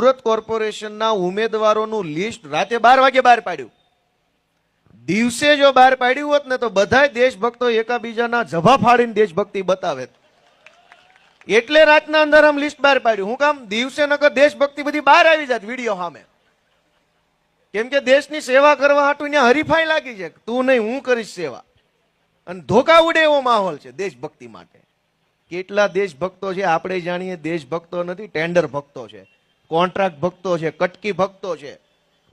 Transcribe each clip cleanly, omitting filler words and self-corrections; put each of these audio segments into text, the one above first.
સુરત કોર્પોરેશનના ઉમેદવારોનું લિસ્ટ રાતે 12 વાગે બહાર પાડ્યું. દિવસે જો બહાર પાડ્યું હોત ને તો બધાય દેશભક્તો એકાબીજાના જભા ફાડીને દેશભક્તિ બતાવે. એટલે રાતના અંધારામ લિસ્ટ બહાર પાડ્યું. હું કામ? દિવસે નકર દેશભક્તિ બધી બહાર આવી જાત વિડીયો સામે. કેમ કે દેશની સેવા કરવા હાટું ત્યાં હરીફાઈ લાગી છે. તું નહીં હું કરીશ સેવા, અને ધોકા ઉડે એવો માહોલ છે દેશભક્તિ માટે. કેટલા દેશભક્તો છે આપણે જાણીએ. દેશભક્તો નથી, ટેન્ડર ભક્તો છે, કોન્ટ્રાક્ટ ભક્તો છે, કટકી ભક્તો છે,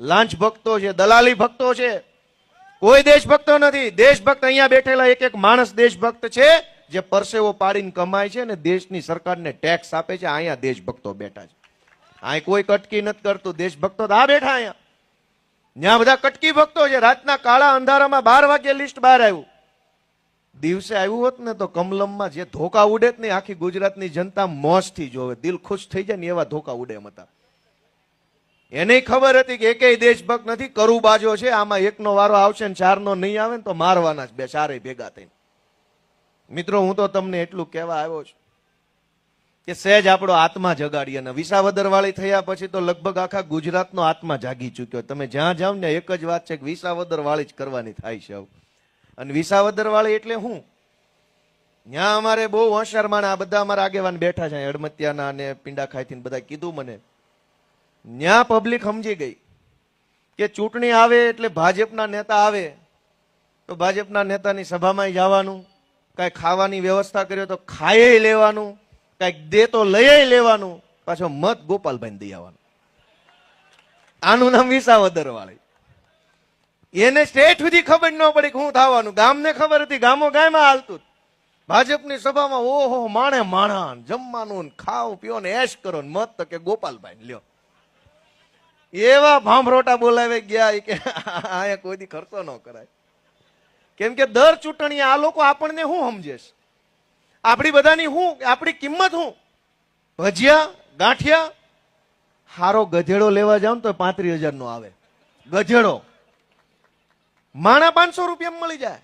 લાંચ ભક્તો છે, દલાલી ભક્તો છે. કોઈ દેશભક્તો નથી. દેશભક્ત અહીંયા બેઠેલા એક એક માણસ દેશભક્ત છે, જે પરસેવો પાડીને કમાય છે ને દેશની સરકારને ટેક્સ આપે છે. અહીંયા દેશભક્તો બેઠા છે. અહીં કોઈ કટકી નથી કરતું. દેશભક્તો આ બેઠા અહીંયા. ત્યાં બધા કટકી ભક્તો છે. રાતના કાળા અંધારામાં 12 વાગે લિસ્ટ બહાર આવ્યું. દિવસે આવ્યું હોત ને તો કમલમમાં જે ધોકા ઉડે જ નહીં, આખી ગુજરાતની જનતા મોજથી જોવે, દિલ ખુશ થઈ જાય ને એવા ધોકા ઉડે એમ હતા. એને ખબર હતી કે એકેય દેશભક્ત નથી, કરું બાજો છે. આમાં એકનો વારો આવશે ને 4નો નહીં આવે ને તો મારવાના જ બે ચારેય ભેગા થઈને. મિત્રો, હું તો તમને એટલું કહેવા આવ્યો છું કે સહેજ આપણો આત્મા જગાડીએ. અને વિસાવદર વાળી થયા પછી તો લગભગ આખા ગુજરાતનો આત્મા જાગી ચુક્યો. તમે જ્યાં જાવ ને એક જ વાત છે કે વિસાવદર વાળી જ કરવાની થાય છે. અને વિસાવદર વાળી એટલે હું, ત્યાં અમારે બહુ હોશિયાર માણસ, આ બધા અમારા આગેવાન બેઠા છે અડમતિયાના અને પિંડા ખાઈથી બધા કીધું મને. ત્યાં પબ્લિક સમજી ગઈ કે ચૂંટણી આવે એટલે ભાજપના નેતા આવે તો ભાજપના નેતાની સભામાં જવાનું, કાંઈ ખાવાની વ્યવસ્થા કર્યો તો ખાઈ લેવાનું, કાંઈક દે તો લઈ લેવાનું, પાછો મત ગોપાલભાઈ દઈ આવવાનું. આનું નામ વિસાવદર વાળી. એને સ્ટેટ સુધી ખબર ન પડી કે શું થવાનું. ગામને ખબર હતી, ગામો ગાયમાં હાલતું. ભાજપની સભામાં ઓહો માણે માણા, જમવાનું ખાઓ પીઓ ને એશ કરો ને મત તો કે ગોપાલભાઈ લ્યો. એવા ભાંભરોટા બોલાવે ગયા કે અહીંયા કોઈ દી ખર્ચો ન કરાય. કેમ કે દર ચૂંટણી આ લોકો આપણને શું સમજે છે, આપણી બધાની શું, આપણી કિંમત શું. ભજીયા ગાંઠિયા હારો ગધેડો લેવા જાવ તો 35,000 નો આવે ગધેડો. માણા 500 રૂપિયામાં મળી જાય.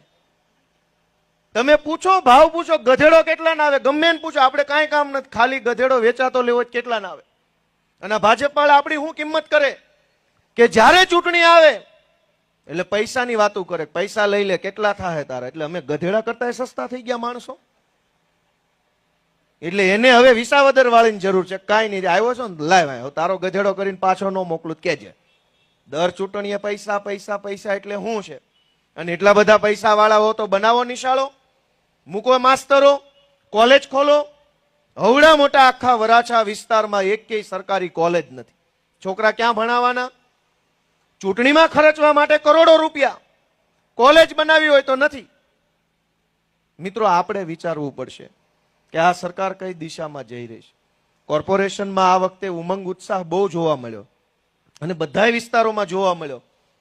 તમે પૂછો, ભાવ પૂછો, ગધેડો કેટલા ના આવે, ગમે એને પૂછો. આપણે કાંઈ કામ નથી, ખાલી ગધેડો વેચાતો લેવો કેટલા ના આવે. અને ભાજપ વાળા આપણી શું કિંમત કરે કે જ્યારે ચૂંટણી આવે એટલે પૈસાની વાતો કરે. પૈસા લઈ લે, કેટલા થાય તારા. એટલે અમે ગધેડા કરતા સસ્તા થઈ ગયા માણસો. એટલે એને હવે વિસાવદર વાળીની જરૂર છે. કાંઈ નહીં, આવ્યો છો ને લાવ તારો ગધેડો કરીને પાછો ન મોકલું કેજે. દર ચૂંટણીએ પૈસા પૈસા પૈસા એટલે શું છે. અને એટલા બધા પૈસા વાળા હો તો બનાવો નિશાળો, મૂકો માસ્તરો, કોલેજ ખોલો. હવડા મોટા આખા વરાછા વિસ્તારમાં એકેય સરકારી કોલેજ નથી. છોકરા ક્યાં ભણાવવાના? ચૂંટણીમાં ખર્ચવા માટે કરોડો રૂપિયા. કોલેજ બનાવી હોય તો નથી. મિત્રો, આપણે વિચારવું પડશે કે આ સરકાર કઈ દિશામાં જઈ રહી છે. કોર્પોરેશનમાં આ વખતે ઉમંગ ઉત્સાહ બહુ જોવા મળ્યો અને બધા વિસ્તારોમાં જોવા મળ્યો.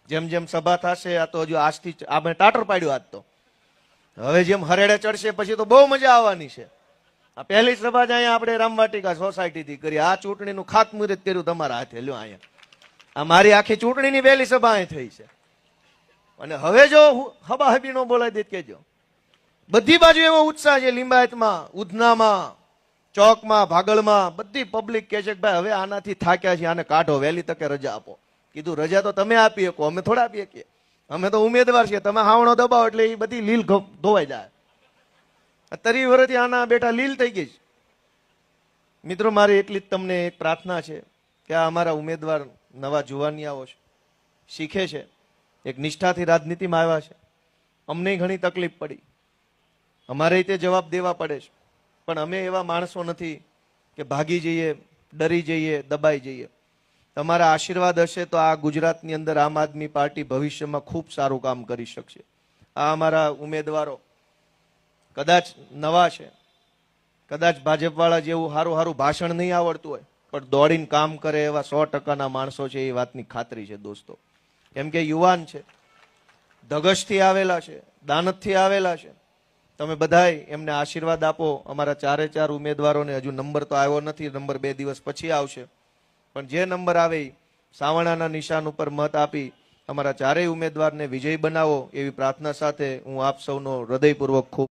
જેમ જેમ સભા થશે, આ તો હજુ આજથી આપણે ટાટર પાડ્યું. આજ તો હવે જેમ હરેડે ચડશે પછી તો બહુ મજા આવવાની છે. આ પહેલી સભા જ અહીંયા આપણે રામવાટિકા સોસાયટીથી કરી. આ ચૂંટણીનું ખાતમુહૂર્ત કર્યું તમારા હાથે. લ્યો અહીંયા આ મારી આખી ચૂંટણીની પહેલી સભા અહીં થઈ છે. અને હવે જો હબાહબી નો બોલાય દે કેજો. બધી બાજુ એવો ઉત્સાહ છે. લિંબાયતમાં, ઉધનામાં, ચોકમાં, ભાગળમાં બધી પબ્લિક કહે છે કે ભાઈ હવે આનાથી થાક્યા છે, આને કાઢો, વહેલી તકે રજા આપો. કીધું રજા તો તમે આપી શકો, અમે થોડા આપી શકીએ. અમે તો ઉમેદવાર છીએ. તમે હાવણો દબાવો એટલે એ બધી લીલ ધોવાઈ જાય. 30 વર્ષથી આના બેઠા લીલ થઈ ગઈ છે. મિત્રો, મારી એટલી જ તમને એક પ્રાર્થના છે કે આ અમારા ઉમેદવાર નવા જુવાનિયાઓ છે, શીખે છે, એક નિષ્ઠાથી રાજનીતિમાં આવ્યા છે. અમને ઘણી તકલીફ પડી, અમારે રીતે જવાબ દેવા પડે છે. પણ અમે એવા માણસો નથી કે ભાગી જઈએ, ડરી જઈએ, દબાઈ જઈએ. તમારા આશીર્વાદ હશે તો આ ગુજરાતની અંદર આમ આદમી પાર્ટી ભવિષ્યમાં ખૂબ સારું કામ કરી શકશે. આ અમારા ઉમેદવારો કદાચ નવા છે, કદાચ ભાજપ વાળા જેવું સારું સારું ભાષણ નહીં આવડતું હોય, પણ દોડીને કામ કરે એવા 100%ના માણસો છે. એ વાતની ખાતરી છે દોસ્તો. કેમ કે યુવાન છે, ધગશથી આવેલા છે, દાનતથી આવેલા છે. તમે બધાય એમને આશીર્વાદ આપો. અમારા 4 ઉમેદવારોને હજુ નંબર તો આવ્યો નથી, નંબર 2 દિવસ પછી આવશે. પણ જે નંબર આવે સાવણાના નિશાન ઉપર મત આપી અમારા 4 ઉમેદવારને વિજય બનાવો એવી પ્રાર્થના સાથે હું આપ સૌનો હૃદયપૂર્વક ખૂબ